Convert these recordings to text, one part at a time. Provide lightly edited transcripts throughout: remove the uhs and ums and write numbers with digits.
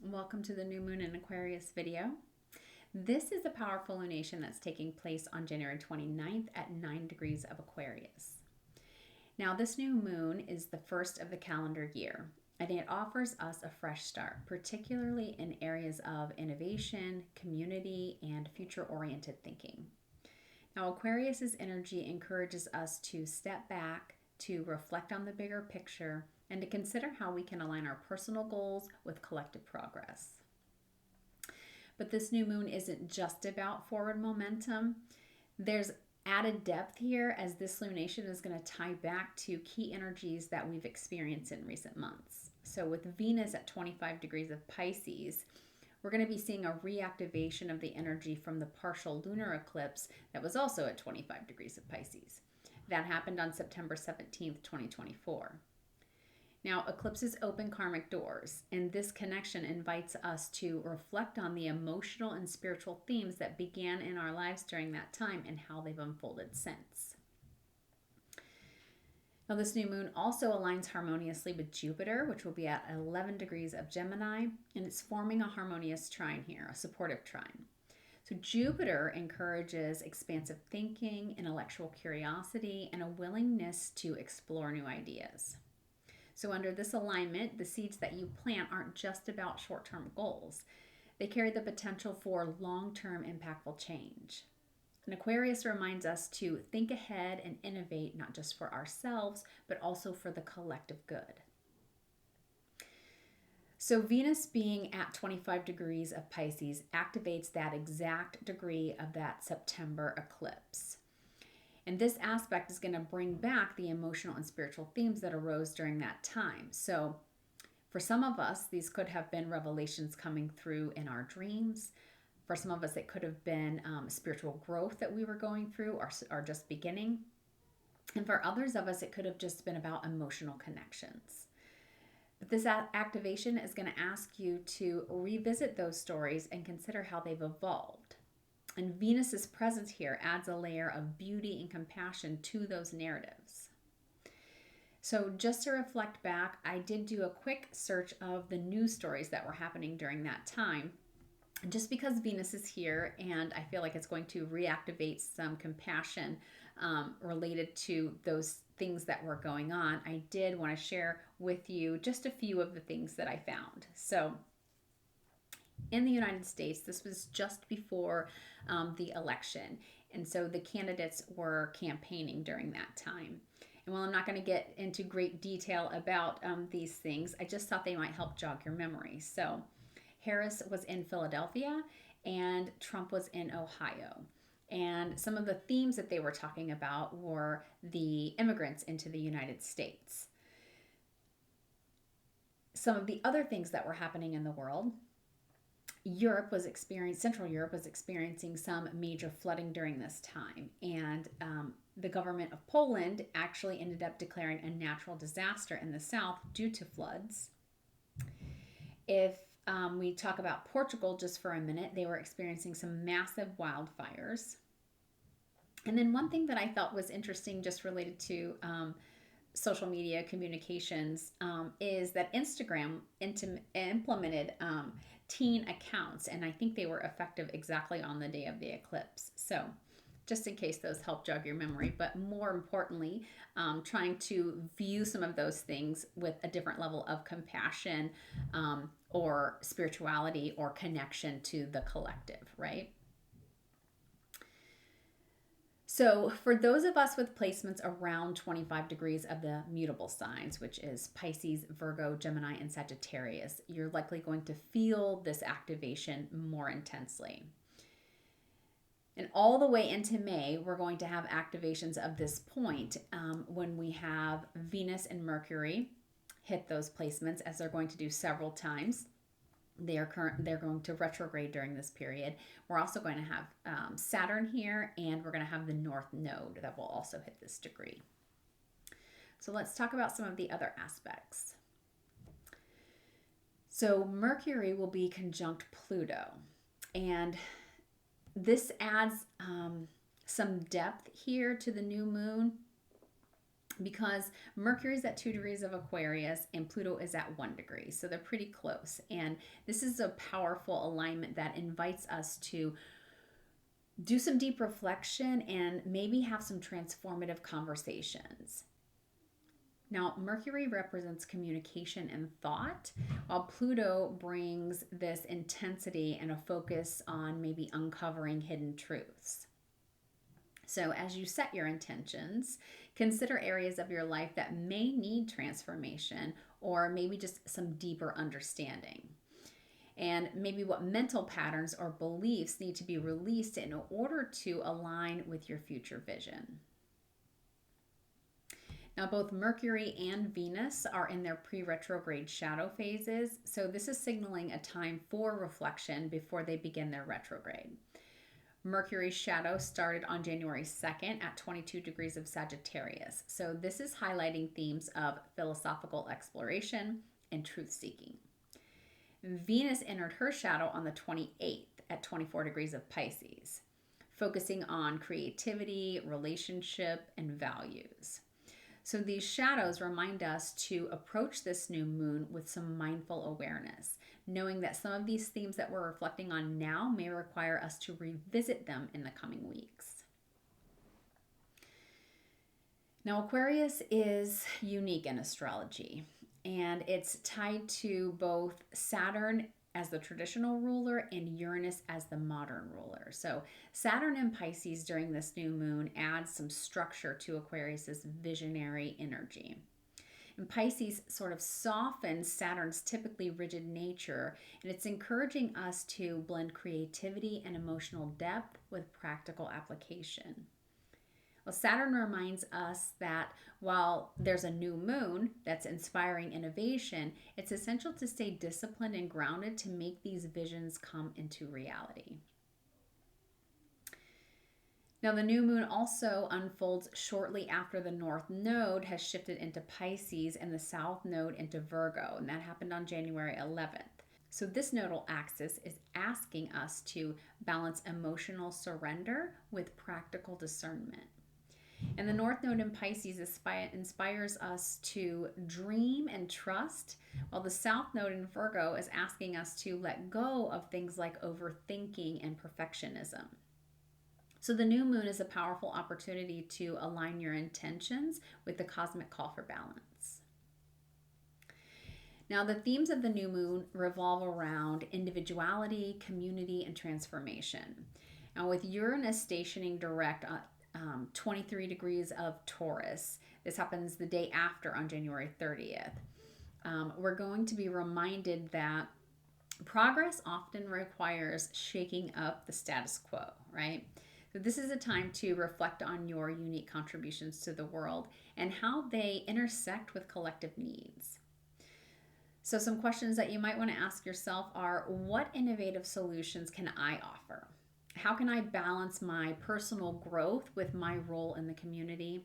Welcome to the new moon in Aquarius video. This is a powerful lunation that's taking place on January 29th at 9 degrees of Aquarius. Now, this new moon is the first of the calendar year, and it offers us a fresh start, particularly in areas of innovation, community, and future-oriented thinking. Now, Aquarius's energy encourages us to step back, to reflect on the bigger picture, and to consider how we can align our personal goals with collective progress. But this new moon isn't just about forward momentum. There's added depth here, as this lunation is going to tie back to key energies that we've experienced in recent months. So with Venus at 25 degrees of Pisces, we're going to be seeing a reactivation of the energy from the partial lunar eclipse that was also at 25 degrees of Pisces. That happened on September 17th, 2024. Now, eclipses open karmic doors, and this connection invites us to reflect on the emotional and spiritual themes that began in our lives during that time and how they've unfolded since. Now, this new moon also aligns harmoniously with Jupiter, which will be at 11 degrees of Gemini, and it's forming a harmonious trine here, a supportive trine. So Jupiter encourages expansive thinking, intellectual curiosity, and a willingness to explore new ideas. So under this alignment, the seeds that you plant aren't just about short-term goals. They carry the potential for long-term impactful change. And Aquarius reminds us to think ahead and innovate, not just for ourselves, but also for the collective good. So Venus being at 25 degrees of Pisces activates that exact degree of that September eclipse. And this aspect is going to bring back the emotional and spiritual themes that arose during that time. So for some of us, these could have been revelations coming through in our dreams. For some of us, it could have been spiritual growth that we were going through or just beginning. And for others of us, it could have just been about emotional connections. But this activation is going to ask you to revisit those stories and consider how they've evolved. And Venus's presence here adds a layer of beauty and compassion to those narratives. So just to reflect back, I did do a quick search of the news stories that were happening during that time. And just because Venus is here, and I feel like it's going to reactivate some compassion related to those things that were going on, I did want to share with you just a few of the things that I found. So in the United States, this was just before the election. And so the candidates were campaigning during that time. And while I'm not going to get into great detail about these things, I just thought they might help jog your memory. So Harris was in Philadelphia and Trump was in Ohio. And some of the themes that they were talking about were the immigrants into the United States. Some of the other things that were happening in the world, Central Europe was experiencing some major flooding during this time. And the government of Poland actually ended up declaring a natural disaster in the south due to floods. If we talk about Portugal just for a minute, they were experiencing some massive wildfires. And then one thing that I thought was interesting just related to social media communications is that Instagram implemented teen accounts, and I think they were effective exactly on the day of the eclipse. So just in case those help jog your memory, but more importantly, trying to view some of those things with a different level of compassion or spirituality or connection to the collective, right? So for those of us with placements around 25 degrees of the mutable signs, which is Pisces, Virgo, Gemini, and Sagittarius, you're likely going to feel this activation more intensely. And all the way into May, we're going to have activations of this point when we have Venus and Mercury hit those placements, as they're going to do several times. They're going to retrograde during this period. We're also going to have Saturn here, and we're going to have the North Node that will also hit this degree. So let's talk about some of the other aspects. So Mercury will be conjunct Pluto, and this adds some depth here to the new moon. because Mercury is at 2 degrees of Aquarius and Pluto is at 1 degree. So they're pretty close. And this is a powerful alignment that invites us to do some deep reflection and maybe have some transformative conversations. Now, Mercury represents communication and thought, while Pluto brings this intensity and a focus on maybe uncovering hidden truths. So as you set your intentions, consider areas of your life that may need transformation or maybe just some deeper understanding. And maybe what mental patterns or beliefs need to be released in order to align with your future vision. Now, both Mercury and Venus are in their pre-retrograde shadow phases, so this is signaling a time for reflection before they begin their retrograde. Mercury's shadow started on January 2nd at 22 degrees of Sagittarius, so this is highlighting themes of philosophical exploration and truth-seeking. Venus entered her shadow on the 28th at 24 degrees of Pisces, focusing on creativity, relationship, and values. So these shadows remind us to approach this new moon with some mindful awareness, knowing that some of these themes that we're reflecting on now may require us to revisit them in the coming weeks. Now, Aquarius is unique in astrology, and it's tied to both Saturn as the traditional ruler and Uranus as the modern ruler. So Saturn in Pisces during this new moon adds some structure to Aquarius's visionary energy. And Pisces sort of softens Saturn's typically rigid nature, and it's encouraging us to blend creativity and emotional depth with practical application. Well, Saturn reminds us that while there's a new moon that's inspiring innovation, it's essential to stay disciplined and grounded to make these visions come into reality. Now, the new moon also unfolds shortly after the North Node has shifted into Pisces and the South Node into Virgo, and that happened on January 11th. So this nodal axis is asking us to balance emotional surrender with practical discernment. And the North Node in Pisces inspires us to dream and trust, while the South Node in Virgo is asking us to let go of things like overthinking and perfectionism. So the new moon is a powerful opportunity to align your intentions with the cosmic call for balance. Now, the themes of the new moon revolve around individuality, community, and transformation. Now, with Uranus stationing direct 23 degrees of Taurus. This happens the day after on January 30th. We're going to be reminded that progress often requires shaking up the status quo, right? So this is a time to reflect on your unique contributions to the world and how they intersect with collective needs. So some questions that you might want to ask yourself are, what innovative solutions can I offer? How can I balance my personal growth with my role in the community?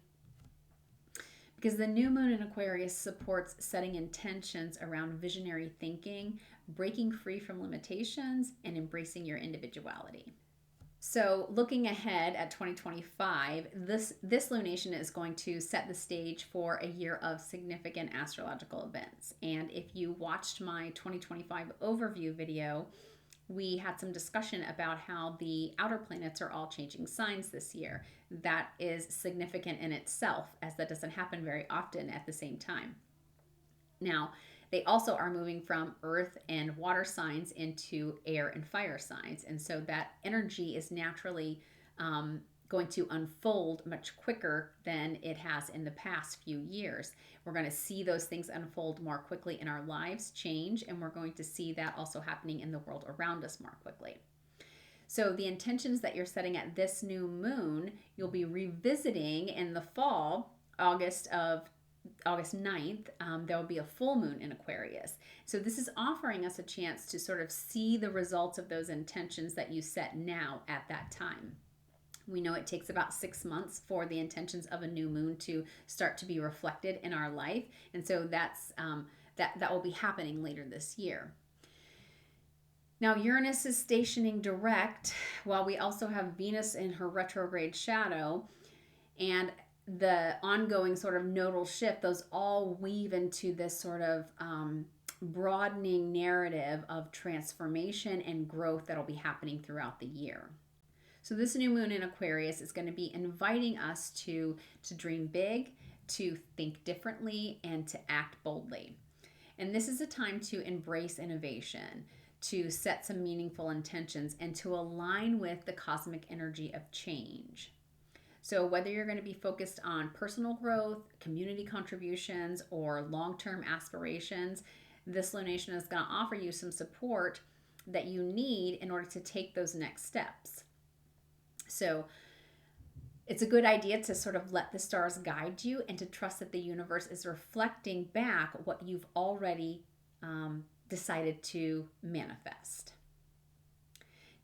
Because the new moon in Aquarius supports setting intentions around visionary thinking, breaking free from limitations, and embracing your individuality. So looking ahead at 2025, this lunation is going to set the stage for a year of significant astrological events. And if you watched my 2025 overview video, we had some discussion about how the outer planets are all changing signs this year. That is significant in itself, as that doesn't happen very often at the same time. Now, they also are moving from earth and water signs into air and fire signs. And so that energy is naturally going to unfold much quicker than it has in the past few years. We're going to see those things unfold more quickly in our lives, change, and we're going to see that also happening in the world around us more quickly. So the intentions that you're setting at this new moon, you'll be revisiting in the fall, August 9th, there will be a full moon in Aquarius. So this is offering us a chance to sort of see the results of those intentions that you set now at that time. We know it takes about 6 months for the intentions of a new moon to start to be reflected in our life. And so that will be happening later this year. Now, Uranus is stationing direct, while we also have Venus in her retrograde shadow. And the ongoing sort of nodal shift, those all weave into this sort of broadening narrative of transformation and growth that'll be happening throughout the year. So this new moon in Aquarius is going to be inviting us to dream big, to think differently, and to act boldly. And this is a time to embrace innovation, to set some meaningful intentions, and to align with the cosmic energy of change. So whether you're going to be focused on personal growth, community contributions, or long-term aspirations, this lunation is going to offer you some support that you need in order to take those next steps. So it's a good idea to sort of let the stars guide you and to trust that the universe is reflecting back what you've already decided to manifest.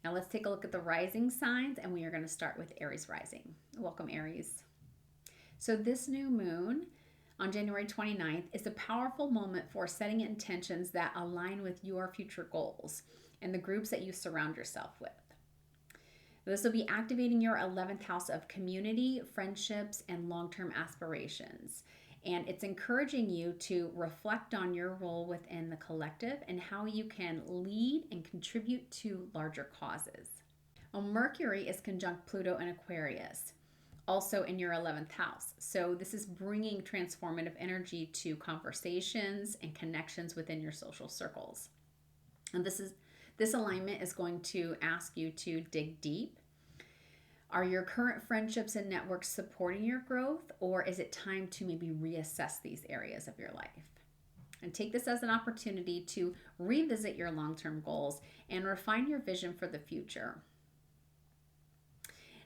Now let's take a look at the rising signs, and we are going to start with Aries rising. Welcome, Aries. So this new moon on January 29th is a powerful moment for setting intentions that align with your future goals and the groups that you surround yourself with. This will be activating your 11th house of community, friendships, and long-term aspirations. And it's encouraging you to reflect on your role within the collective and how you can lead and contribute to larger causes. Well, Mercury is conjunct Pluto in Aquarius, also in your 11th house. So this is bringing transformative energy to conversations and connections within your social circles. And this alignment is going to ask you to dig deep. Are your current friendships and networks supporting your growth, or is it time to maybe reassess these areas of your life? And take this as an opportunity to revisit your long-term goals and refine your vision for the future.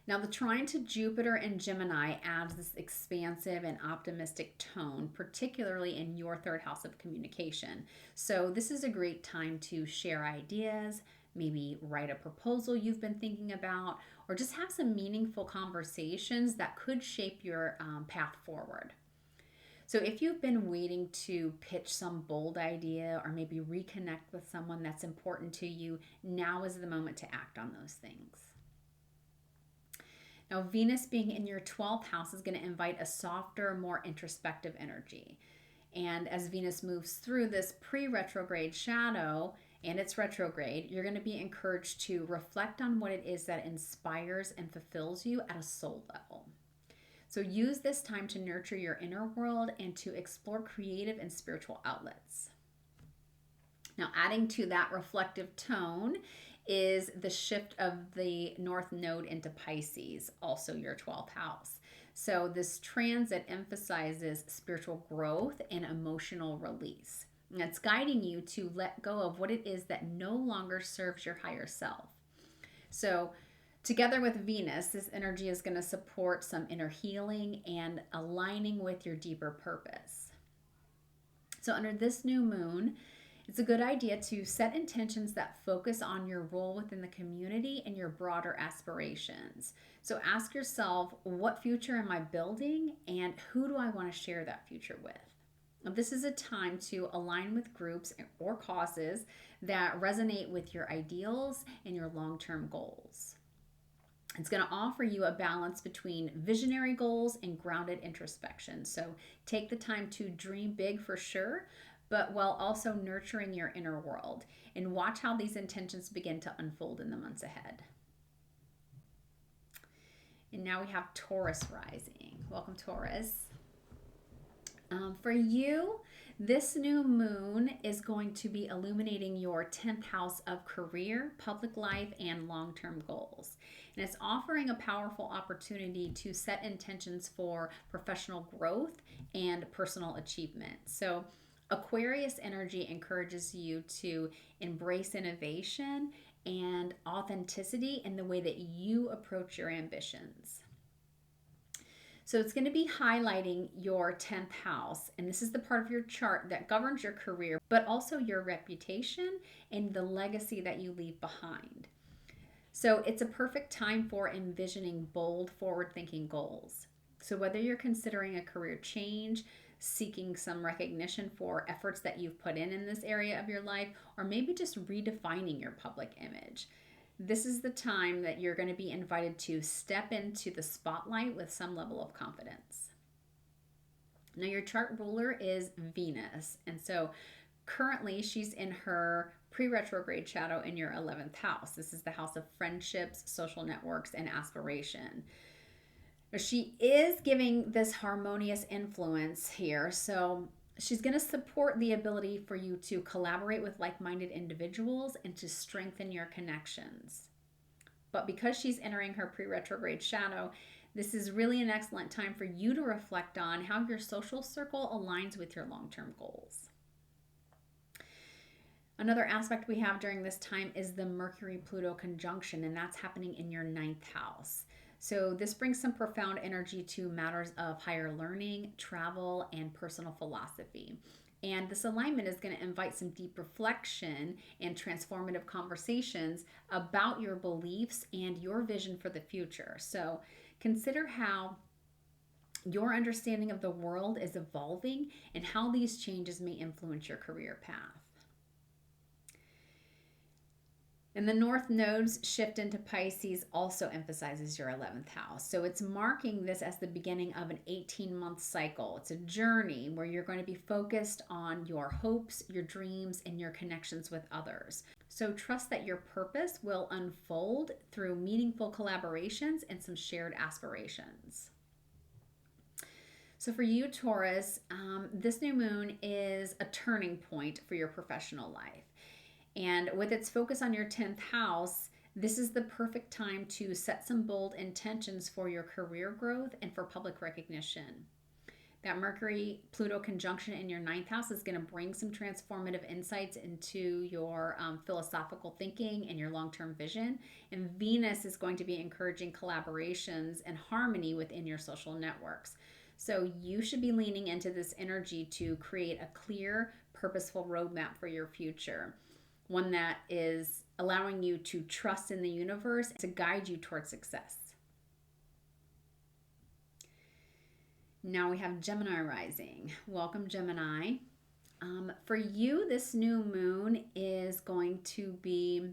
Now, the trine to Jupiter and Gemini adds this expansive and optimistic tone, particularly in your third house of communication. So this is a great time to share ideas, maybe write a proposal you've been thinking about, or just have some meaningful conversations that could shape your path forward. So if you've been waiting to pitch some bold idea or maybe reconnect with someone that's important to you, now is the moment to act on those things. Now, Venus being in your 12th house is going to invite a softer, more introspective energy. And as Venus moves through this pre-retrograde shadow, and it's retrograde, you're going to be encouraged to reflect on what it is that inspires and fulfills you at a soul level. So use this time to nurture your inner world and to explore creative and spiritual outlets. Now, adding to that reflective tone is the shift of the North Node into Pisces, also your 12th house. So this transit emphasizes spiritual growth and emotional release. And it's guiding you to let go of what it is that no longer serves your higher self. So together with Venus, this energy is going to support some inner healing and aligning with your deeper purpose. So under this new moon, it's a good idea to set intentions that focus on your role within the community and your broader aspirations. So ask yourself, what future am I building and who do I want to share that future with? This is a time to align with groups or causes that resonate with your ideals and your long-term goals. It's going to offer you a balance between visionary goals and grounded introspection. So take the time to dream big for sure, but while also nurturing your inner world, and watch how these intentions begin to unfold in the months ahead. And now we have Taurus rising. Welcome, Taurus. For you, this new moon is going to be illuminating your 10th house of career, public life, and long-term goals. And it's offering a powerful opportunity to set intentions for professional growth and personal achievement. So Aquarius energy encourages you to embrace innovation and authenticity in the way that you approach your ambitions. So it's going to be highlighting your 10th house, and this is the part of your chart that governs your career, but also your reputation and the legacy that you leave behind. So it's a perfect time for envisioning bold, forward-thinking goals. So whether you're considering a career change, seeking some recognition for efforts that you've put in this area of your life, or maybe just redefining your public image, this is the time that you're going to be invited to step into the spotlight with some level of confidence. Now, your chart ruler is Venus. And so currently she's in her pre-retrograde shadow in your 11th house. This is the house of friendships, social networks, and aspiration. She is giving this harmonious influence here. So she's going to support the ability for you to collaborate with like-minded individuals and to strengthen your connections. But because she's entering her pre-retrograde shadow, this is really an excellent time for you to reflect on how your social circle aligns with your long-term goals. Another aspect we have during this time is the Mercury-Pluto conjunction, and that's happening in your 9th house. So this brings some profound energy to matters of higher learning, travel, and personal philosophy. And this alignment is going to invite some deep reflection and transformative conversations about your beliefs and your vision for the future. So consider how your understanding of the world is evolving and how these changes may influence your career path. And the North Node's shift into Pisces also emphasizes your 11th house. So it's marking this as the beginning of an 18-month cycle. It's a journey where you're going to be focused on your hopes, your dreams, and your connections with others. So trust that your purpose will unfold through meaningful collaborations and some shared aspirations. So for you, Taurus, this new moon is a turning point for your professional life. And with its focus on your 10th house, this is the perfect time to set some bold intentions for your career growth and for public recognition. That Mercury-Pluto conjunction in your 9th house is going to bring some transformative insights into your philosophical thinking and your long-term vision. And Venus is going to be encouraging collaborations and harmony within your social networks. So you should be leaning into this energy to create a clear, purposeful roadmap for your future. One that is allowing you to trust in the universe to guide you towards success. Now we have Gemini rising. Welcome, Gemini. For you, this new moon is going to be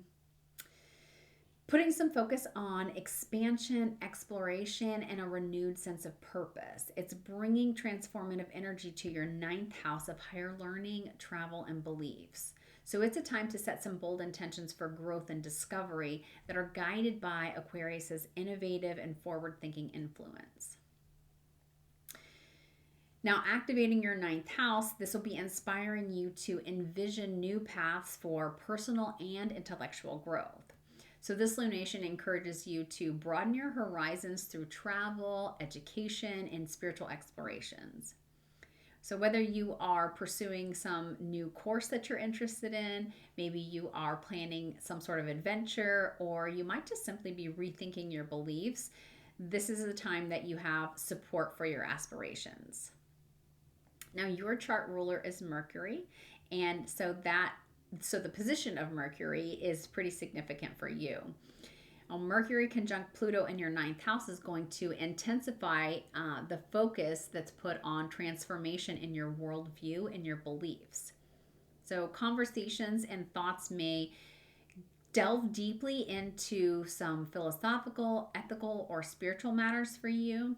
putting some focus on expansion, exploration, and a renewed sense of purpose. It's bringing transformative energy to your 9th house of higher learning, travel, and beliefs. So it's a time to set some bold intentions for growth and discovery that are guided by Aquarius's innovative and forward-thinking influence. Now, activating your 9th house, this will be inspiring you to envision new paths for personal and intellectual growth. So this lunation encourages you to broaden your horizons through travel, education, and spiritual explorations. So whether you are pursuing some new course that you're interested in, maybe you are planning some sort of adventure, or you might just simply be rethinking your beliefs, this is a time that you have support for your aspirations. Now, your chart ruler is Mercury, and so the position of Mercury is pretty significant for you. Mercury conjunct Pluto in your 9th house is going to intensify the focus that's put on transformation in your worldview and your beliefs. So conversations and thoughts may delve deeply into some philosophical, ethical, or spiritual matters for you.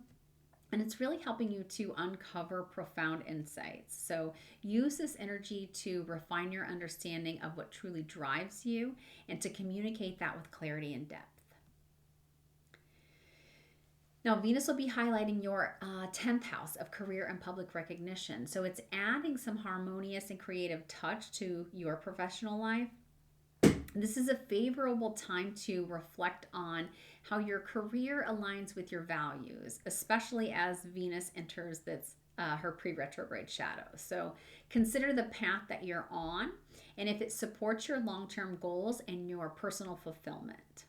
And it's really helping you to uncover profound insights. So use this energy to refine your understanding of what truly drives you and to communicate that with clarity and depth. Now, Venus will be highlighting your 10th house of career and public recognition. So it's adding some harmonious and creative touch to your professional life. This is a favorable time to reflect on how your career aligns with your values, especially as Venus enters her pre-retrograde shadow. So consider the path that you're on and if it supports your long-term goals and your personal fulfillment.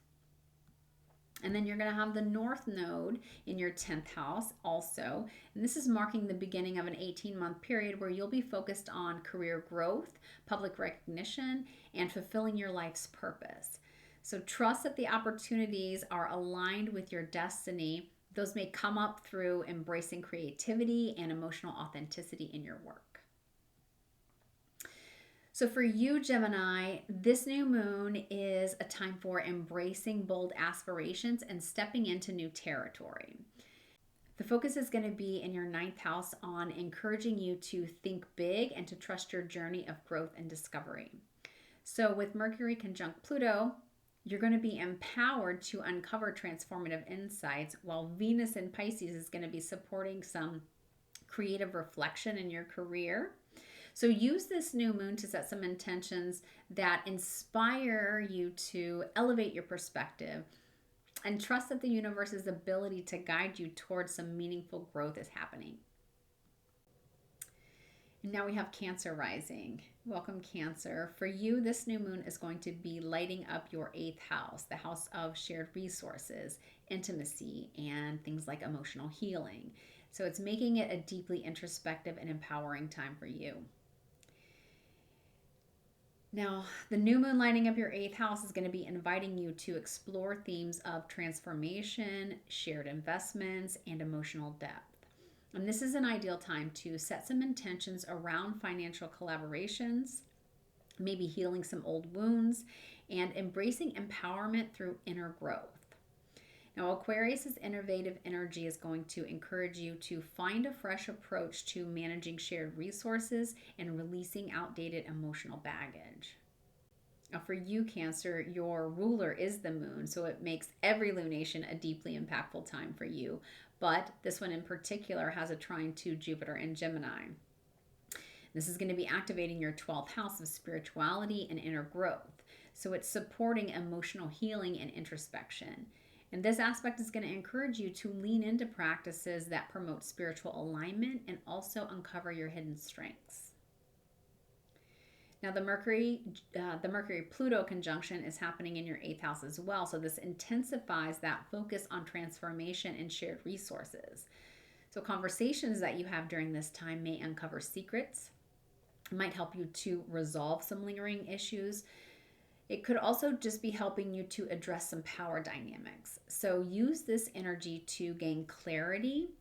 And then you're going to have the North Node in your 10th house also. And this is marking the beginning of an 18-month period where you'll be focused on career growth, public recognition, and fulfilling your life's purpose. So trust that the opportunities are aligned with your destiny. Those may come up through embracing creativity and emotional authenticity in your work. So for you, Gemini, this new moon is a time for embracing bold aspirations and stepping into new territory. The focus is going to be in your ninth house on encouraging you to think big and to trust your journey of growth and discovery. So with Mercury conjunct Pluto, you're going to be empowered to uncover transformative insights, while Venus in Pisces is going to be supporting some creative reflection in your career. So use this new moon to set some intentions that inspire you to elevate your perspective and trust that the universe's ability to guide you towards some meaningful growth is happening. And now we have Cancer rising. Welcome, Cancer. For you, this new moon is going to be lighting up your 8th house, the house of shared resources, intimacy, and things like emotional healing. So it's making it a deeply introspective and empowering time for you. Now, the new moon lighting up your 8th house is going to be inviting you to explore themes of transformation, shared investments, and emotional depth. And this is an ideal time to set some intentions around financial collaborations, maybe healing some old wounds, and embracing empowerment through inner growth. Now, Aquarius's innovative energy is going to encourage you to find a fresh approach to managing shared resources and releasing outdated emotional baggage. Now, for you, Cancer, your ruler is the moon, so it makes every lunation a deeply impactful time for you. But this one in particular has a trine to Jupiter and Gemini. This is going to be activating your 12th house of spirituality and inner growth. So it's supporting emotional healing and introspection. And this aspect is going to encourage you to lean into practices that promote spiritual alignment and also uncover your hidden strengths. Now, the Mercury-Pluto conjunction is happening in your 8th house as well. So this intensifies that focus on transformation and shared resources. So conversations that you have during this time may uncover secrets. It might help you to resolve some lingering issues. It could also just be helping you to address some power dynamics. So use this energy to gain clarity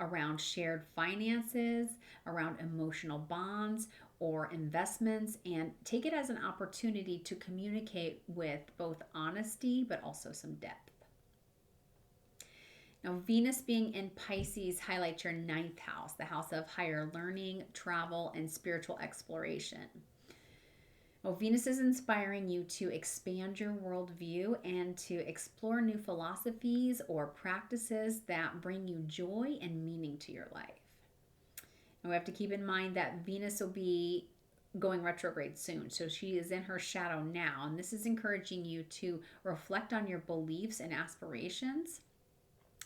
around shared finances, around emotional bonds or investments, and take it as an opportunity to communicate with both honesty but also some depth. Now, Venus being in Pisces highlights your 9th house, the house of higher learning, travel, and spiritual exploration. Well, Venus is inspiring you to expand your worldview and to explore new philosophies or practices that bring you joy and meaning to your life. And we have to keep in mind that Venus will be going retrograde soon. So she is in her shadow now. And this is encouraging you to reflect on your beliefs and aspirations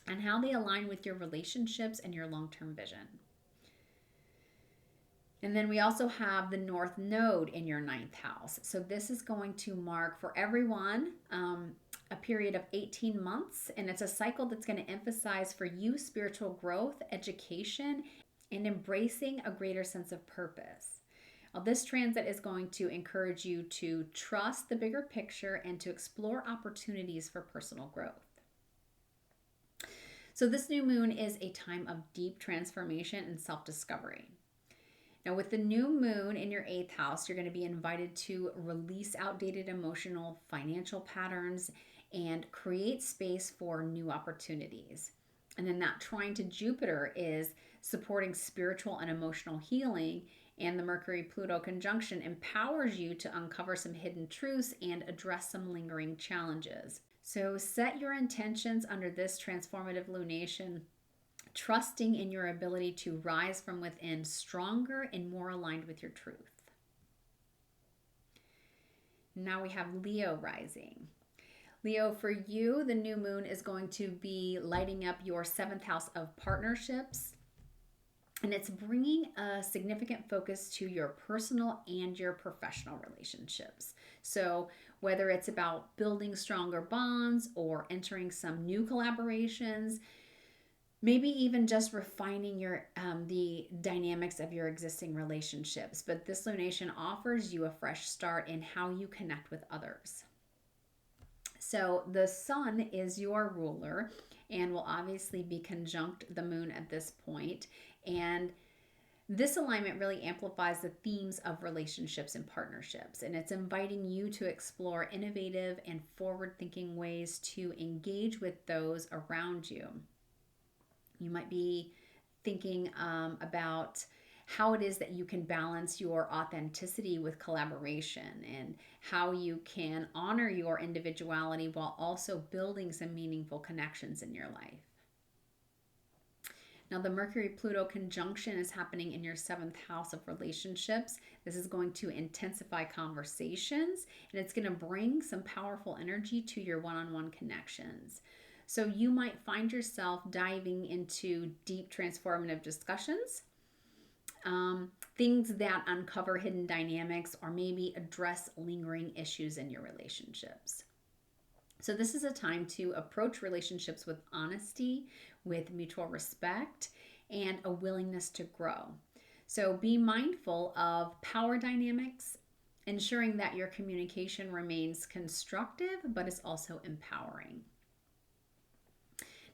and how they align with your relationships and your long-term vision. And then we also have the North Node in your 9th house. So this is going to mark for everyone a period of 18 months. And it's a cycle that's going to emphasize for you spiritual growth, education, and embracing a greater sense of purpose. Now, this transit is going to encourage you to trust the bigger picture and to explore opportunities for personal growth. So this new moon is a time of deep transformation and self-discovery. Now, with the new moon in your 8th house, you're going to be invited to release outdated emotional, financial patterns and create space for new opportunities. And then that trine to Jupiter is supporting spiritual and emotional healing, and the Mercury-Pluto conjunction empowers you to uncover some hidden truths and address some lingering challenges. So set your intentions under this transformative lunation, trusting in your ability to rise from within stronger and more aligned with your truth. Now we have Leo rising. Leo, for you, the new moon is going to be lighting up your 7th house of partnerships. And it's bringing a significant focus to your personal and your professional relationships. So whether it's about building stronger bonds or entering some new collaborations, maybe even just refining the dynamics of your existing relationships. But this lunation offers you a fresh start in how you connect with others. So the sun is your ruler and will obviously be conjunct the moon at this point. And This alignment really amplifies the themes of relationships and partnerships, and it's inviting you to explore innovative and forward-thinking ways to engage with those around you. You might be thinking about how it is that you can balance your authenticity with collaboration, and how you can honor your individuality while also building some meaningful connections in your life. Now, the Mercury-Pluto conjunction is happening in your 7th house of relationships. This is going to intensify conversations, and it's going to bring some powerful energy to your one-on-one connections. So you might find yourself diving into deep transformative discussions, things that uncover hidden dynamics or maybe address lingering issues in your relationships. So this is a time to approach relationships with honesty, with mutual respect, and a willingness to grow. So be mindful of power dynamics, ensuring that your communication remains constructive, but is also empowering.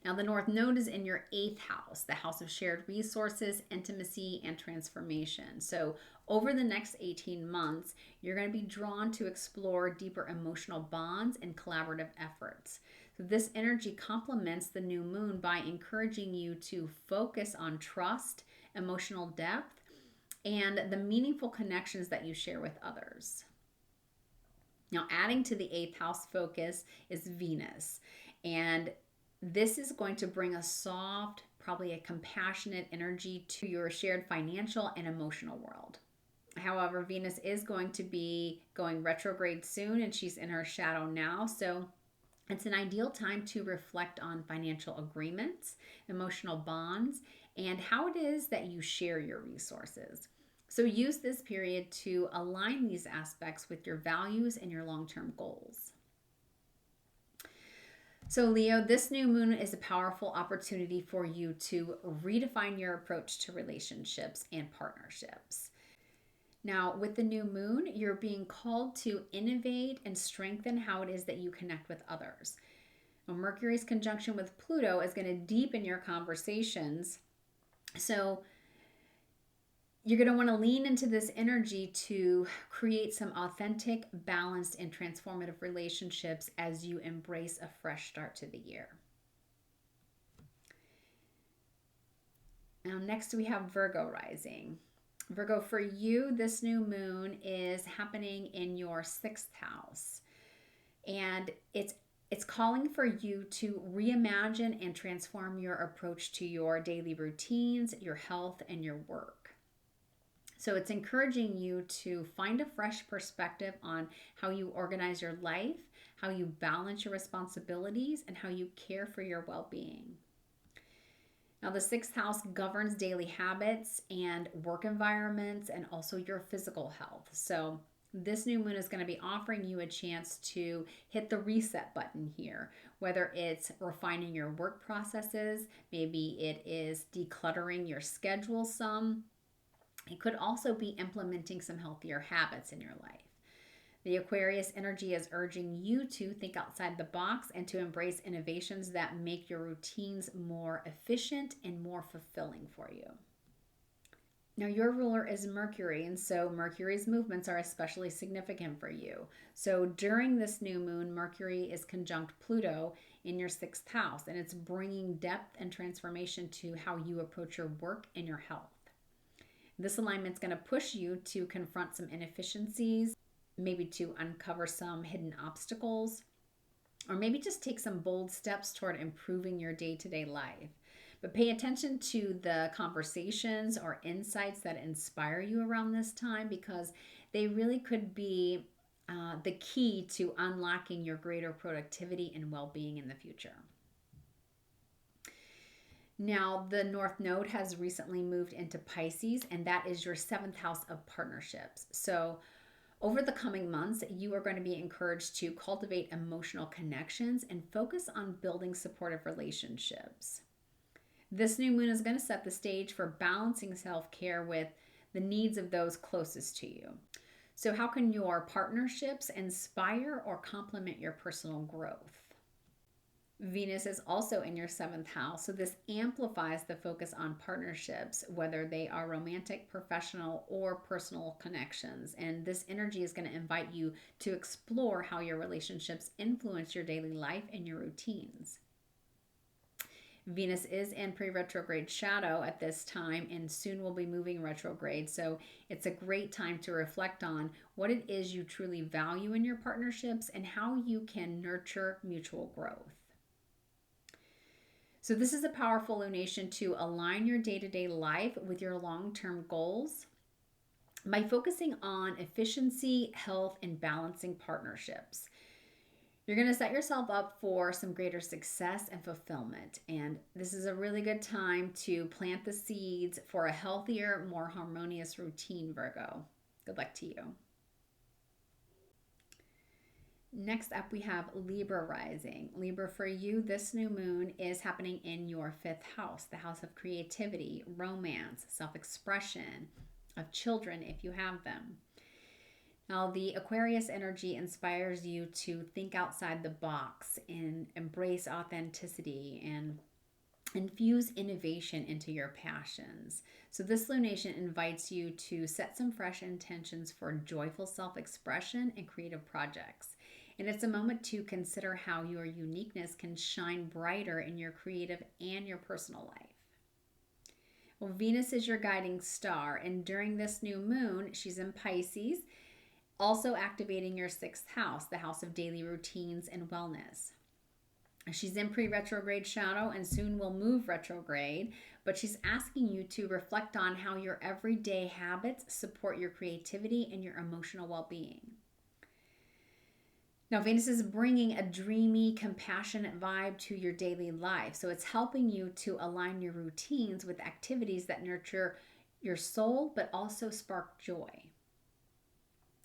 Now, the North Node is in your 8th house, the house of shared resources, intimacy, and transformation. So over the next 18 months, you're going to be drawn to explore deeper emotional bonds and collaborative efforts. So this energy complements the new moon by encouraging you to focus on trust, emotional depth, and the meaningful connections that you share with others. Now, adding to the 8th house focus is Venus, and this is going to bring a soft, probably a compassionate energy to your shared financial and emotional world. However, Venus is going to be going retrograde soon, and she's in her shadow now. So it's an ideal time to reflect on financial agreements, emotional bonds, and how it is that you share your resources. So use this period to align these aspects with your values and your long-term goals. So Leo, this new moon is a powerful opportunity for you to redefine your approach to relationships and partnerships. Now, with the new moon, you're being called to innovate and strengthen how it is that you connect with others. Now, Mercury's conjunction with Pluto is going to deepen your conversations. So you're going to want to lean into this energy to create some authentic, balanced, and transformative relationships as you embrace a fresh start to the year. Now, next we have Virgo rising. Virgo, for you, this new moon is happening in your 6th house. And it's calling for you to reimagine and transform your approach to your daily routines, your health, and your work. So it's encouraging you to find a fresh perspective on how you organize your life, how you balance your responsibilities, and how you care for your well-being. Now, the 6th house governs daily habits and work environments and also your physical health. So this new moon is going to be offering you a chance to hit the reset button here, whether it's refining your work processes, maybe it is decluttering your schedule some. It could also be implementing some healthier habits in your life. The Aquarius energy is urging you to think outside the box and to embrace innovations that make your routines more efficient and more fulfilling for you. Now, your ruler is Mercury, and so Mercury's movements are especially significant for you. So during this new moon, Mercury is conjunct Pluto in your 6th house, and it's bringing depth and transformation to how you approach your work and your health. This alignment is going to push you to confront some inefficiencies, maybe to uncover some hidden obstacles, or maybe just take some bold steps toward improving your day-to-day life. But pay attention to the conversations or insights that inspire you around this time, because they really could be the key to unlocking your greater productivity and well-being in the future. Now, the North Node has recently moved into Pisces, and that is your 7th house of partnerships. So over the coming months, you are going to be encouraged to cultivate emotional connections and focus on building supportive relationships. This new moon is going to set the stage for balancing self-care with the needs of those closest to you. So how can your partnerships inspire or complement your personal growth? Venus is also in your seventh house. So this amplifies the focus on partnerships, whether they are romantic, professional, or personal connections. And this energy is going to invite you to explore how your relationships influence your daily life and your routines. Venus is in pre-retrograde shadow at this time and soon will be moving retrograde. So it's a great time to reflect on what it is you truly value in your partnerships and how you can nurture mutual growth. So this is a powerful lunation to align your day-to-day life with your long-term goals by focusing on efficiency, health, and balancing partnerships. You're going to set yourself up for some greater success and fulfillment. And this is a really good time to plant the seeds for a healthier, more harmonious routine, Virgo. Good luck to you. Next up, we have Libra rising. Libra, for you, this new moon is happening in your fifth house, the house of creativity, romance, self-expression, of children if you have them. Now, the Aquarius energy inspires you to think outside the box and embrace authenticity and infuse innovation into your passions. So this lunation invites you to set some fresh intentions for joyful self-expression and creative projects. And it's a moment to consider how your uniqueness can shine brighter in your creative and your personal life. Well, Venus is your guiding star, and during this new moon, she's in Pisces, also activating your sixth house, the house of daily routines and wellness. She's in pre-retrograde shadow and soon will move retrograde, but she's asking you to reflect on how your everyday habits support your creativity and your emotional well-being. Now, Venus is bringing a dreamy, compassionate vibe to your daily life. So it's helping you to align your routines with activities that nurture your soul, but also spark joy.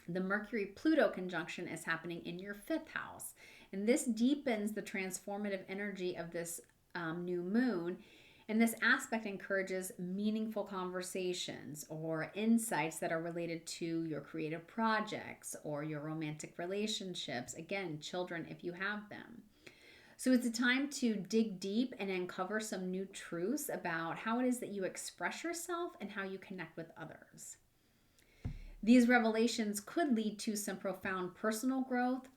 The Mercury-Pluto conjunction is happening in your fifth house. And this deepens the transformative energy of this new moon. And this aspect encourages meaningful conversations or insights that are related to your creative projects or your romantic relationships. Again, children, if you have them. So it's a time to dig deep and uncover some new truths about how it is that you express yourself and how you connect with others. These revelations could lead to some profound personal growth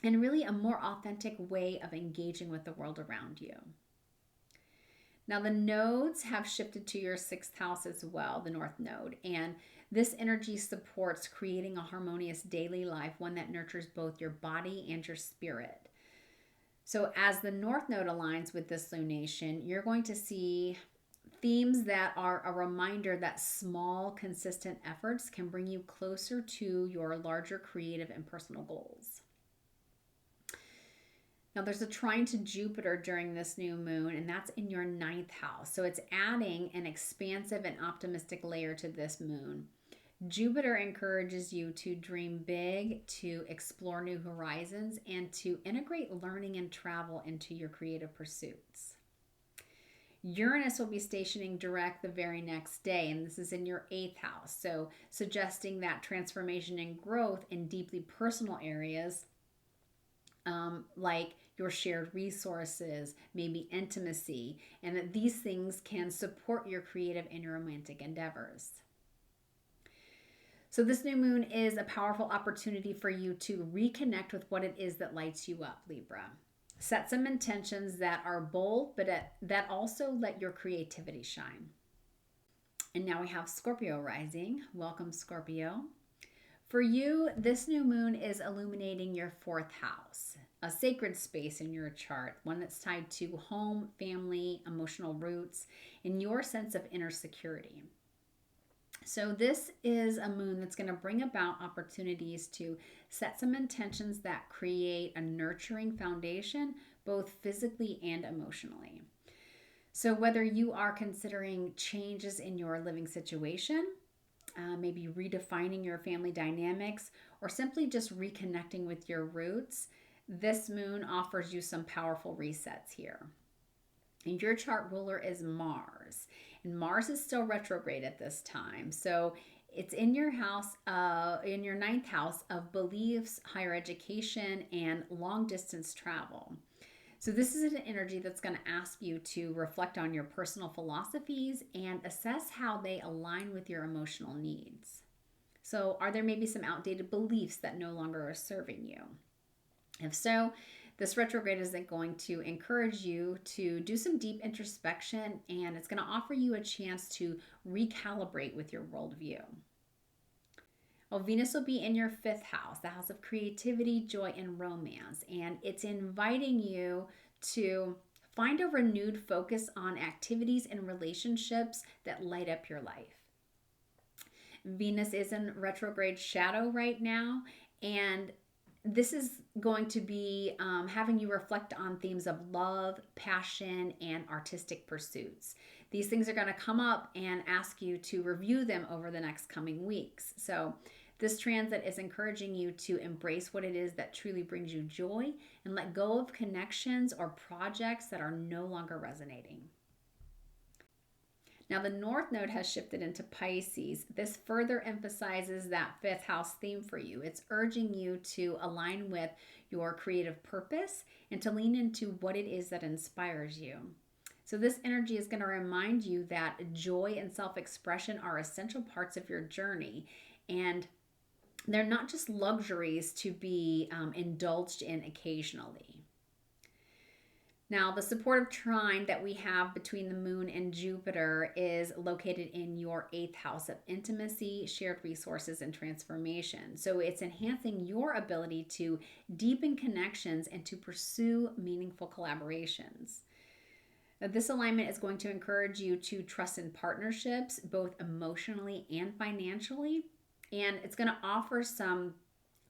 and really a more authentic way of engaging with the world around you. Now, the nodes have shifted to your sixth house as well, the North Node, and this energy supports creating a harmonious daily life, one that nurtures both your body and your spirit. So as the North Node aligns with this lunation, you're going to see themes that are a reminder that small, consistent efforts can bring you closer to your larger creative and personal goals. Now, there's a trine to Jupiter during this new moon, and that's in your ninth house. So it's adding an expansive and optimistic layer to this moon. Jupiter encourages you to dream big, to explore new horizons, and to integrate learning and travel into your creative pursuits. Uranus will be stationing direct the very next day, and this is in your eighth house. So suggesting that transformation and growth in deeply personal areas like your shared resources, maybe intimacy, and that these things can support your creative and your romantic endeavors. So this new moon is a powerful opportunity for you to reconnect with what it is that lights you up, Libra. Set some intentions that are bold, but that also let your creativity shine. And now we have Scorpio rising. Welcome, Scorpio. For you, this new moon is illuminating your fourth house, a sacred space in your chart, one that's tied to home, family, emotional roots, and your sense of inner security. So this is a moon that's going to bring about opportunities to set some intentions that create a nurturing foundation, both physically and emotionally. So whether you are considering changes in your living situation, maybe redefining your family dynamics, or simply just reconnecting with your roots, this moon offers you some powerful resets here. And your chart ruler is Mars. And Mars is still retrograde at this time. So it's in your house, in your ninth house of beliefs, higher education, and long distance travel. So this is an energy that's going to ask you to reflect on your personal philosophies and assess how they align with your emotional needs. So are there maybe some outdated beliefs that no longer are serving you? If so, this retrograde is going to encourage you to do some deep introspection, and it's going to offer you a chance to recalibrate with your worldview. Well, Venus will be in your 5th house, the house of creativity, joy, and romance. And it's inviting you to find a renewed focus on activities and relationships that light up your life. Venus is in retrograde shadow right now, and this is going to be having you reflect on themes of love, passion, and artistic pursuits. These things are going to come up and ask you to review them over the next coming weeks. So this transit is encouraging you to embrace what it is that truly brings you joy and let go of connections or projects that are no longer resonating. Now, the North Node has shifted into Pisces. This further emphasizes that 5th house theme for you. It's urging you to align with your creative purpose and to lean into what it is that inspires you. So this energy is going to remind you that joy and self-expression are essential parts of your journey, and they're not just luxuries to be indulged in occasionally. Now, the supportive trine that we have between the moon and Jupiter is located in your 8th house of intimacy, shared resources, and transformation. So it's enhancing your ability to deepen connections and to pursue meaningful collaborations. Now, this alignment is going to encourage you to trust in partnerships, both emotionally and financially, and it's going to offer some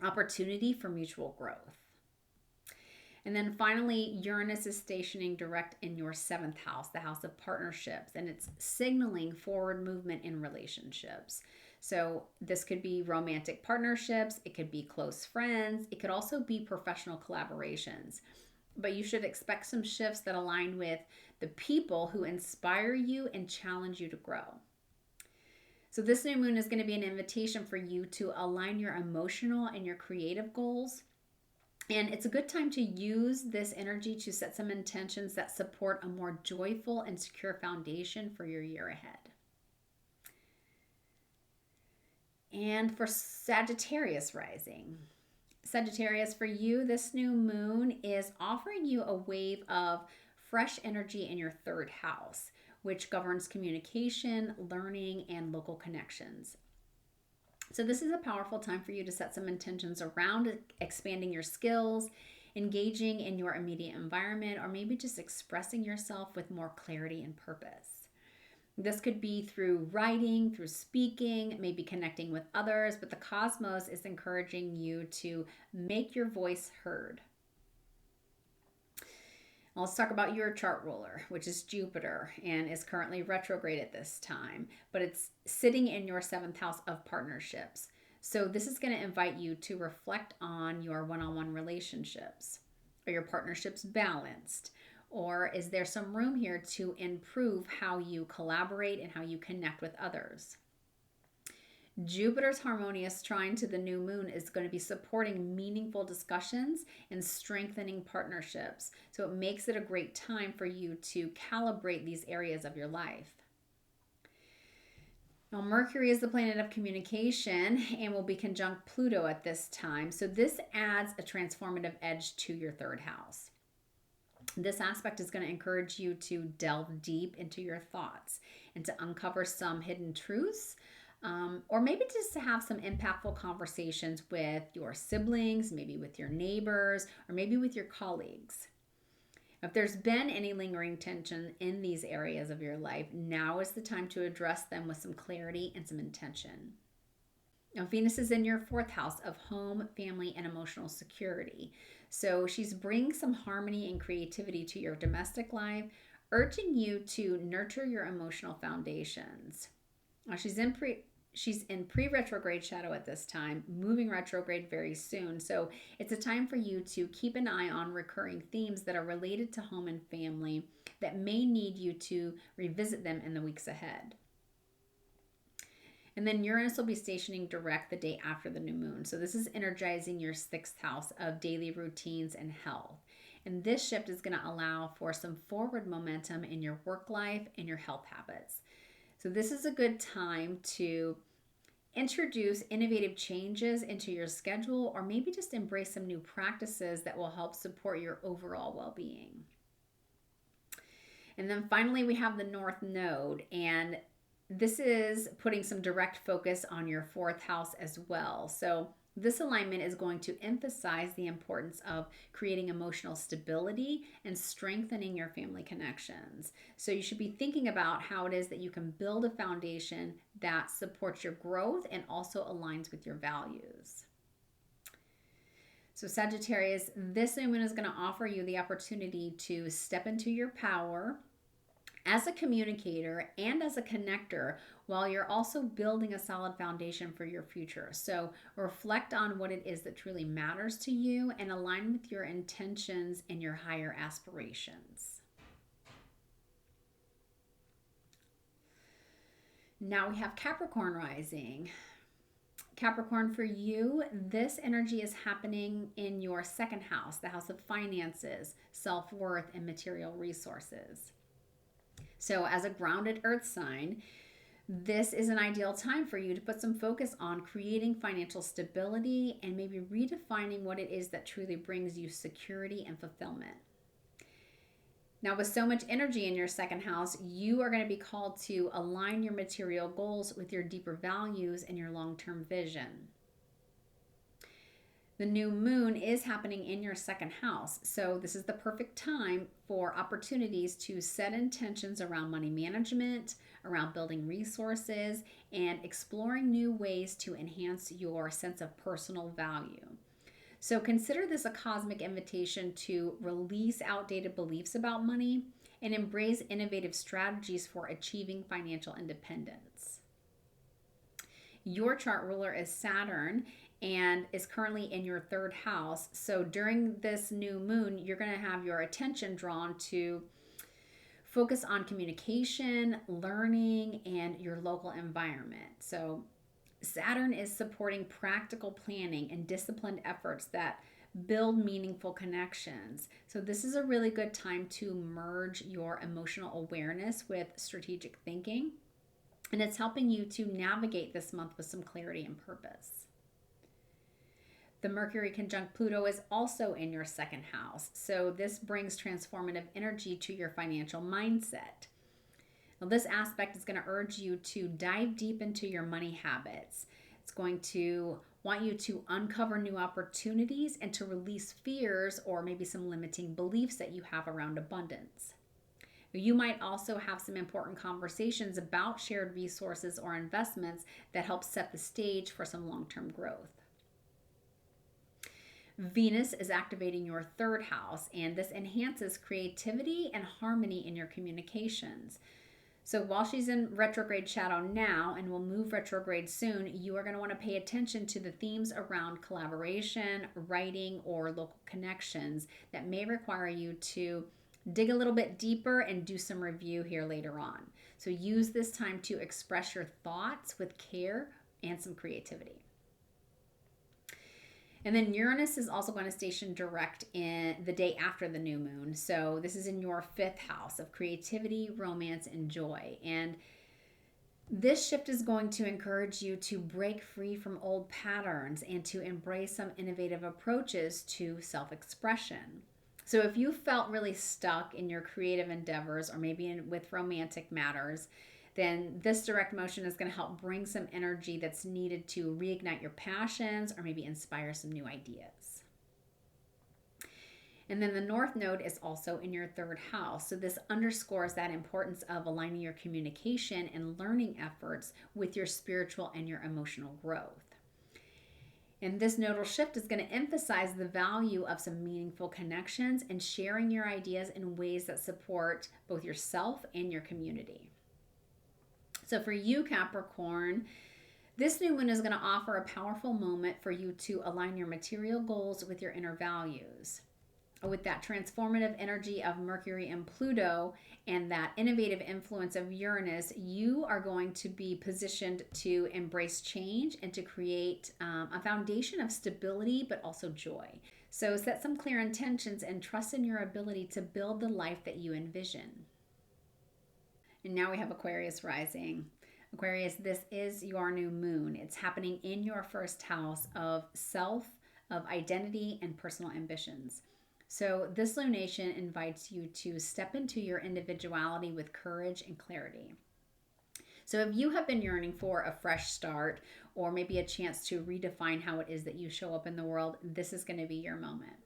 opportunity for mutual growth. And then finally, Uranus is stationing direct in your 7th house, the house of partnerships, and it's signaling forward movement in relationships. So this could be romantic partnerships, it could be close friends, it could also be professional collaborations. But you should expect some shifts that align with the people who inspire you and challenge you to grow. So this new moon is going to be an invitation for you to align your emotional and your creative goals. And it's a good time to use this energy to set some intentions that support a more joyful and secure foundation for your year ahead. And for Sagittarius rising. Sagittarius, for you, this new moon is offering you a wave of fresh energy in your 3rd house, which governs communication, learning, and local connections. So this is a powerful time for you to set some intentions around expanding your skills, engaging in your immediate environment, or maybe just expressing yourself with more clarity and purpose. This could be through writing, through speaking, maybe connecting with others, but the cosmos is encouraging you to make your voice heard. Let's talk about your chart ruler, which is Jupiter, and is currently retrograde at this time, but it's sitting in your 7th house of partnerships. So this is going to invite you to reflect on your one-on-one relationships. Are your partnerships balanced? Or is there some room here to improve how you collaborate and how you connect with others? Jupiter's harmonious trine to the new moon is going to be supporting meaningful discussions and strengthening partnerships. So it makes it a great time for you to calibrate these areas of your life. Now, Mercury is the planet of communication and will be conjunct Pluto at this time. So this adds a transformative edge to your 3rd house. This aspect is going to encourage you to delve deep into your thoughts and to uncover some hidden truths. Or maybe just to have some impactful conversations with your siblings, maybe with your neighbors, or maybe with your colleagues. If there's been any lingering tension in these areas of your life, now is the time to address them with some clarity and some intention. Now, Venus is in your 4th house of home, family, and emotional security. So she's bringing some harmony and creativity to your domestic life, urging you to nurture your emotional foundations. Now, she's in pre-retrograde shadow at this time, moving retrograde very soon. So it's a time for you to keep an eye on recurring themes that are related to home and family that may need you to revisit them in the weeks ahead. And then Uranus will be stationing direct the day after the new moon. So this is energizing your 6th house of daily routines and health. And this shift is going to allow for some forward momentum in your work life and your health habits. So this is a good time to introduce innovative changes into your schedule, or maybe just embrace some new practices that will help support your overall well-being. And then finally, we have the North Node, and this is putting some direct focus on your fourth house as well. So this alignment is going to emphasize the importance of creating emotional stability and strengthening your family connections. So you should be thinking about how it is that you can build a foundation that supports your growth and also aligns with your values. So Sagittarius, this new moon is going to offer you the opportunity to step into your power as a communicator and as a connector, while you're also building a solid foundation for your future. So reflect on what it is that truly matters to you and align with your intentions and your higher aspirations. Now we have Capricorn rising. Capricorn, for you, this energy is happening in your second house, the house of finances, self-worth, and material resources. So as a grounded earth sign, this is an ideal time for you to put some focus on creating financial stability and maybe redefining what it is that truly brings you security and fulfillment. Now, with so much energy in your second house, you are going to be called to align your material goals with your deeper values and your long-term vision. The new moon is happening in your second house, so this is the perfect time for opportunities to set intentions around money management, around building resources, and exploring new ways to enhance your sense of personal value. So consider this a cosmic invitation to release outdated beliefs about money and embrace innovative strategies for achieving financial independence. Your chart ruler is Saturn and is currently in your third house. So during this new moon, you're going to have your attention drawn to focus on communication, learning, and your local environment. So Saturn is supporting practical planning and disciplined efforts that build meaningful connections. So this is a really good time to merge your emotional awareness with strategic thinking. And it's helping you to navigate this month with some clarity and purpose. The Mercury conjunct Pluto is also in your second house. So this brings transformative energy to your financial mindset. Now, this aspect is going to urge you to dive deep into your money habits. It's going to want you to uncover new opportunities and to release fears or maybe some limiting beliefs that you have around abundance. You might also have some important conversations about shared resources or investments that help set the stage for some long-term growth. Venus is activating your third house, and this enhances creativity and harmony in your communications. So while she's in retrograde shadow now and will move retrograde soon, you are going to want to pay attention to the themes around collaboration, writing, or local connections that may require you to dig a little bit deeper and do some review here later on. So use this time to express your thoughts with care and some creativity. And then Uranus is also going to station direct in the day after the new moon. So this is in your fifth house of creativity, romance, and joy. And this shift is going to encourage you to break free from old patterns and to embrace some innovative approaches to self-expression. So if you felt really stuck in your creative endeavors or maybe with romantic matters, then this direct motion is going to help bring some energy that's needed to reignite your passions or maybe inspire some new ideas. And then the North Node is also in your third house. So this underscores that importance of aligning your communication and learning efforts with your spiritual and your emotional growth. And this nodal shift is going to emphasize the value of some meaningful connections and sharing your ideas in ways that support both yourself and your community. So for you, Capricorn, this new moon is going to offer a powerful moment for you to align your material goals with your inner values. With that transformative energy of Mercury and Pluto and that innovative influence of Uranus, you are going to be positioned to embrace change and to create a foundation of stability, but also joy. So set some clear intentions and trust in your ability to build the life that you envision. And now we have Aquarius rising. Aquarius, this is your new moon. It's happening in your first house of self, of identity, and personal ambitions. So this lunation invites you to step into your individuality with courage and clarity. So if you have been yearning for a fresh start or maybe a chance to redefine how it is that you show up in the world, this is going to be your moment.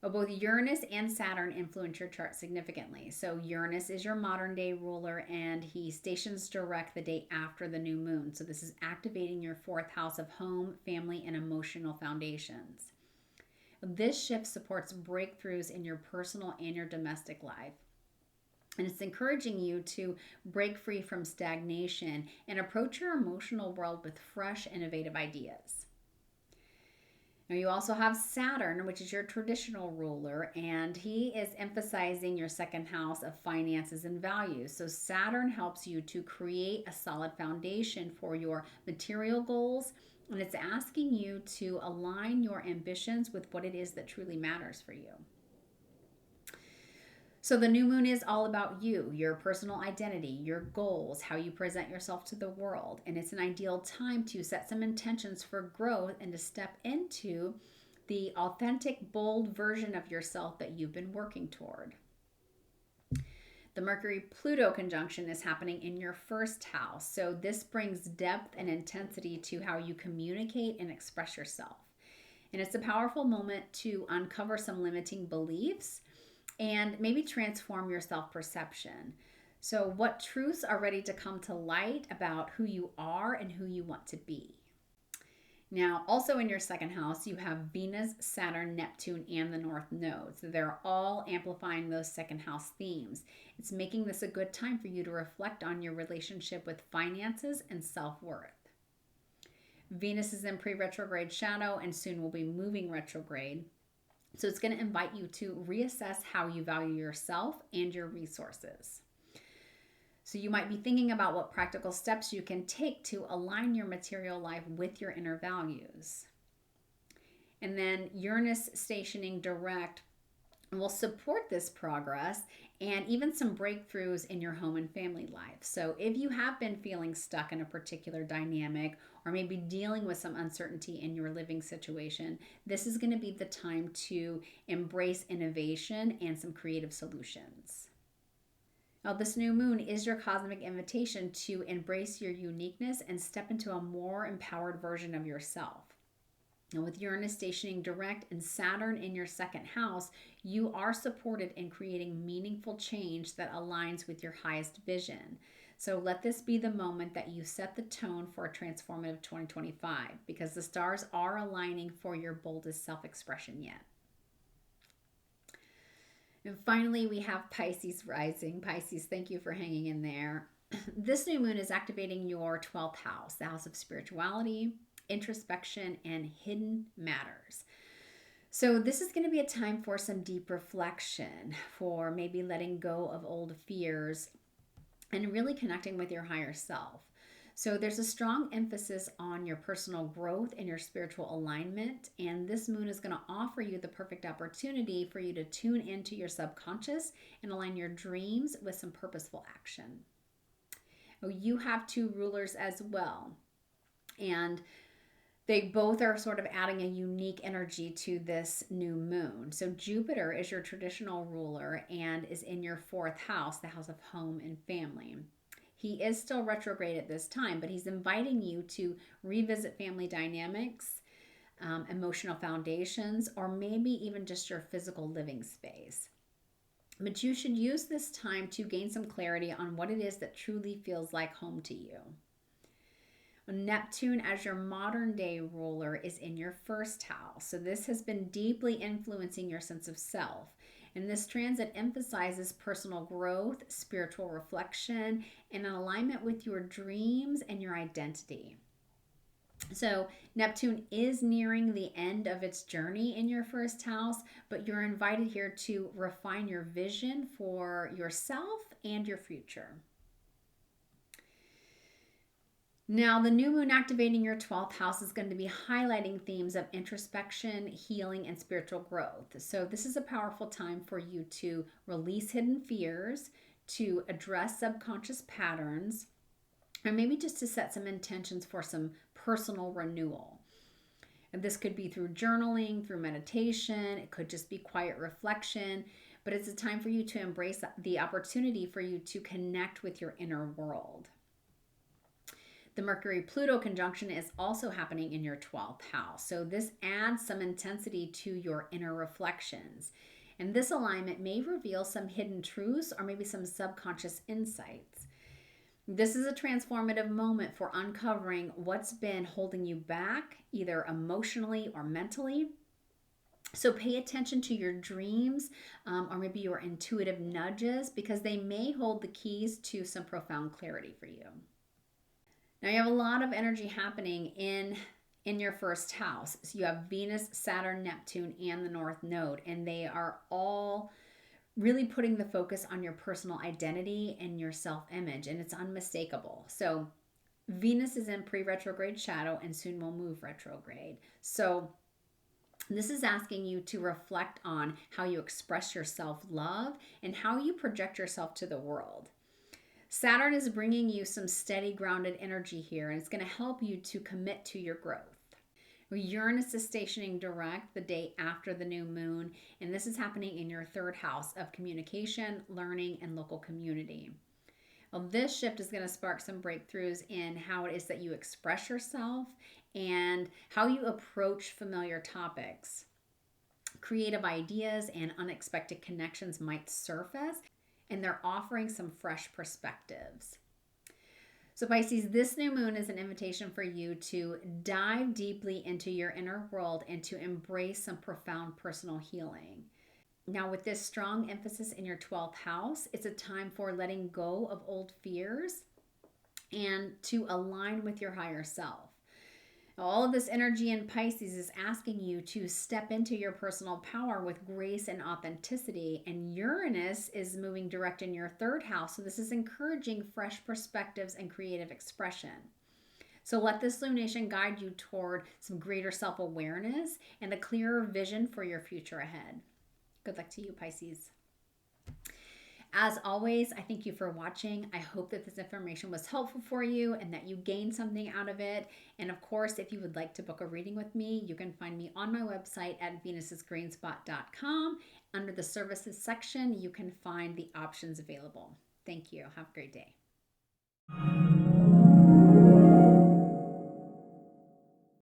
Both Uranus and Saturn influence your chart significantly. So Uranus is your modern day ruler and he stations direct the day after the new moon. So this is activating your fourth house of home, family, and emotional foundations. This shift supports breakthroughs in your personal and your domestic life. And it's encouraging you to break free from stagnation and approach your emotional world with fresh, innovative ideas. Now you also have Saturn, which is your traditional ruler, and he is emphasizing your second house of finances and values. So Saturn helps you to create a solid foundation for your material goals, and it's asking you to align your ambitions with what it is that truly matters for you. So the new moon is all about you, your personal identity, your goals, how you present yourself to the world. And it's an ideal time to set some intentions for growth and to step into the authentic, bold version of yourself that you've been working toward. The Mercury-Pluto conjunction is happening in your first house. So this brings depth and intensity to how you communicate and express yourself. And it's a powerful moment to uncover some limiting beliefs and maybe transform your self-perception. So what truths are ready to come to light about who you are and who you want to be? Now, also in your second house, you have Venus, Saturn, Neptune, and the North Node. So they're all amplifying those second house themes. It's making this a good time for you to reflect on your relationship with finances and self-worth. Venus is in pre-retrograde shadow and soon will be moving retrograde. So it's going to invite you to reassess how you value yourself and your resources. So you might be thinking about what practical steps you can take to align your material life with your inner values. And then Uranus stationing direct will support this progress and even some breakthroughs in your home and family life. So if you have been feeling stuck in a particular dynamic or maybe dealing with some uncertainty in your living situation, this is going to be the time to embrace innovation and some creative solutions. Now, this new moon is your cosmic invitation to embrace your uniqueness and step into a more empowered version of yourself. Now, with Uranus stationing direct and Saturn in your second house, you are supported in creating meaningful change that aligns with your highest vision. So let this be the moment that you set the tone for a transformative 2025 because the stars are aligning for your boldest self-expression yet. And finally, we have Pisces rising. Pisces, thank you for hanging in there. This new moon is activating your 12th house, the house of spirituality, introspection, and hidden matters. So this is going to be a time for some deep reflection, for maybe letting go of old fears and really connecting with your higher self. So there's a strong emphasis on your personal growth and your spiritual alignment, and this moon is going to offer you the perfect opportunity for you to tune into your subconscious and align your dreams with some purposeful action. You have two rulers as well, and they both are sort of adding a unique energy to this new moon. So Jupiter is your traditional ruler and is in your fourth house, the house of home and family. He is still retrograde at this time, but he's inviting you to revisit family dynamics, emotional foundations, or maybe even just your physical living space. But you should use this time to gain some clarity on what it is that truly feels like home to you. Neptune, as your modern day ruler, is in your first house. So this has been deeply influencing your sense of self. And this transit emphasizes personal growth, spiritual reflection, and an alignment with your dreams and your identity. So Neptune is nearing the end of its journey in your first house, but you're invited here to refine your vision for yourself and your future. Now, the new moon activating your 12th house is going to be highlighting themes of introspection, healing, and spiritual growth. So this is a powerful time for you to release hidden fears, to address subconscious patterns, or maybe just to set some intentions for some personal renewal. And this could be through journaling, through meditation, it could just be quiet reflection, but it's a time for you to embrace the opportunity for you to connect with your inner world. The Mercury-Pluto conjunction is also happening in your 12th house. So this adds some intensity to your inner reflections. And this alignment may reveal some hidden truths or maybe some subconscious insights. This is a transformative moment for uncovering what's been holding you back, either emotionally or mentally. So pay attention to your dreams or maybe your intuitive nudges, because they may hold the keys to some profound clarity for you. Now you have a lot of energy happening in your first house. So you have Venus, Saturn, Neptune, and the North Node, and they are all really putting the focus on your personal identity and your self-image, and it's unmistakable. So Venus is in pre-retrograde shadow and soon will move retrograde. So this is asking you to reflect on how you express your self-love and how you project yourself to the world. Saturn is bringing you some steady, grounded energy here, and it's going to help you to commit to your growth. Uranus is stationing direct the day after the new moon, and this is happening in your third house of communication, learning, and local community. Well, this shift is going to spark some breakthroughs in how it is that you express yourself and how you approach familiar topics. Creative ideas and unexpected connections might surface, and they're offering some fresh perspectives. So Pisces, this new moon is an invitation for you to dive deeply into your inner world and to embrace some profound personal healing. Now, with this strong emphasis in your 12th house, it's a time for letting go of old fears and to align with your higher self. All of this energy in Pisces is asking you to step into your personal power with grace and authenticity. And Uranus is moving direct in your third house. So this is encouraging fresh perspectives and creative expression. So let this lunation guide you toward some greater self-awareness and a clearer vision for your future ahead. Good luck to you, Pisces. As always, I thank you for watching. I hope that this information was helpful for you and that you gained something out of it. And of course, if you would like to book a reading with me, you can find me on my website at venus'sgreenspot.com. Under the services section, you can find the options available. Thank you. Have a great day.